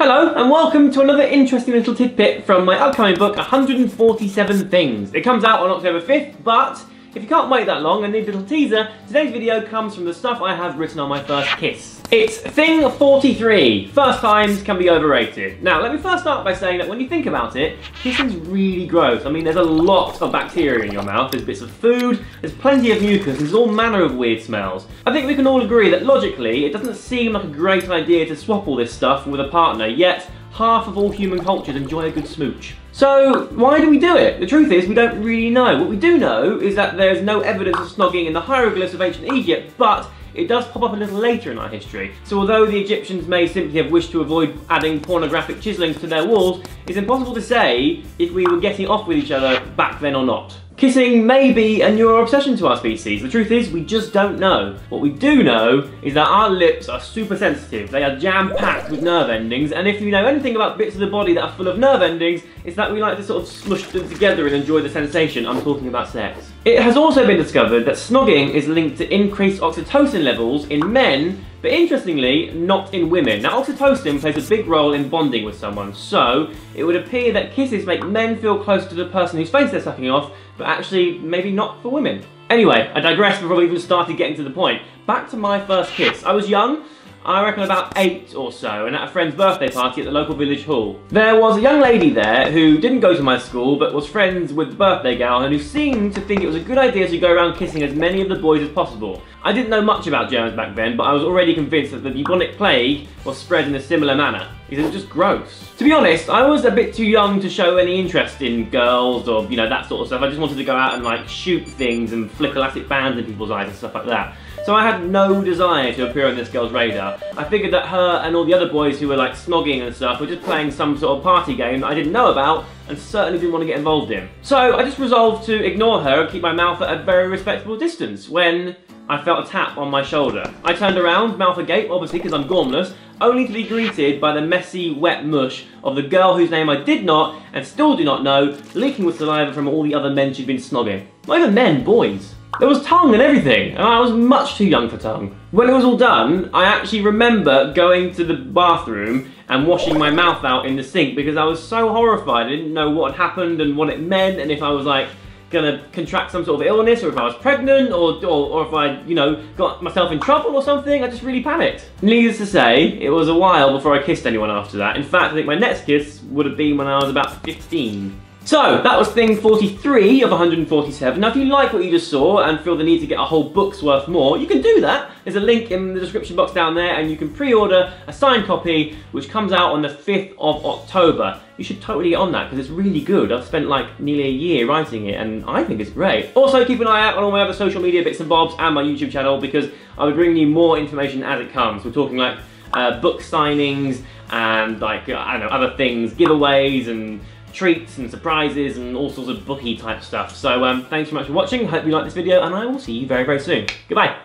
Hello and welcome to another interesting little tidbit from my upcoming book, 147 Things. It comes out on October 5th, but if you can't wait that long and need a little teaser, today's video comes from the stuff I have written on my first kiss. It's thing 43, first times can be overrated. Now let me first start by saying that when you think about it, kissing's really gross. I mean, there's a lot of bacteria in your mouth, there's bits of food, there's plenty of mucus, there's all manner of weird smells. I think we can all agree that logically, it doesn't seem like a great idea to swap all this stuff with a partner, yet half of all human cultures enjoy a good smooch. So, why do we do it? The truth is, we don't really know. What we do know is that there's no evidence of snogging in the hieroglyphs of ancient Egypt, but it does pop up a little later in our history. So although the Egyptians may simply have wished to avoid adding pornographic chiselings to their walls, it's impossible to say if we were getting off with each other back then or not. Kissing may be a newer obsession to our species. The truth is, we just don't know. What we do know is that our lips are super sensitive. They are jam-packed with nerve endings, and if you know anything about bits of the body that are full of nerve endings, it's that we like to sort of smush them together and enjoy the sensation. I'm talking about sex. It has also been discovered that snogging is linked to increased oxytocin levels in men, but interestingly, not in women. Now, oxytocin plays a big role in bonding with someone, so it would appear that kisses make men feel close to the person whose face they're sucking off, but actually, maybe not for women. Anyway, I digress before we even started getting to the point. Back to my first kiss. I was young, I reckon about 8 or so, and at a friend's birthday party at the local village hall. There was a young lady there who didn't go to my school, but was friends with the birthday gal, and who seemed to think it was a good idea to go around kissing as many of the boys as possible. I didn't know much about germs back then, but I was already convinced that the bubonic plague was spread in a similar manner, because it was just gross. To be honest, I was a bit too young to show any interest in girls or, you know, that sort of stuff. I just wanted to go out and like shoot things and flick elastic bands in people's eyes and stuff like that. So I had no desire to appear on this girl's radar. I figured that her and all the other boys who were like snogging and stuff were just playing some sort of party game that I didn't know about and certainly didn't want to get involved in. So I just resolved to ignore her and keep my mouth at a very respectable distance when I felt a tap on my shoulder. I turned around, mouth agape, obviously because I'm gormless, only to be greeted by the messy, wet mush of the girl whose name I did not, and still do not know, leaking with saliva from all the other men she'd been snogging. Not even men, boys. There was tongue and everything, and I was much too young for tongue. When it was all done, I actually remember going to the bathroom and washing my mouth out in the sink because I was so horrified. I didn't know what had happened and what it meant, and if I was like gonna contract some sort of illness, or if I was pregnant, or if I, you know, got myself in trouble or something. I just really panicked. Needless to say, it was a while before I kissed anyone after that. In fact, I think my next kiss would have been when I was about 15. So, that was thing 43 of 147. Now, if you like what you just saw and feel the need to get a whole book's worth more, you can do that. There's a link in the description box down there, and you can pre-order a signed copy, which comes out on the 5th of October. You should totally get on that, because it's really good. I've spent like nearly a year writing it, and I think it's great. Also, keep an eye out on all my other social media bits and bobs and my YouTube channel, because I'll be bringing you more information as it comes. We're talking like book signings, and like, I don't know, other things, giveaways, and treats and surprises and all sorts of bookie type stuff. So thanks so much for watching. Hope you liked this video, and I will see you very, very soon. Goodbye.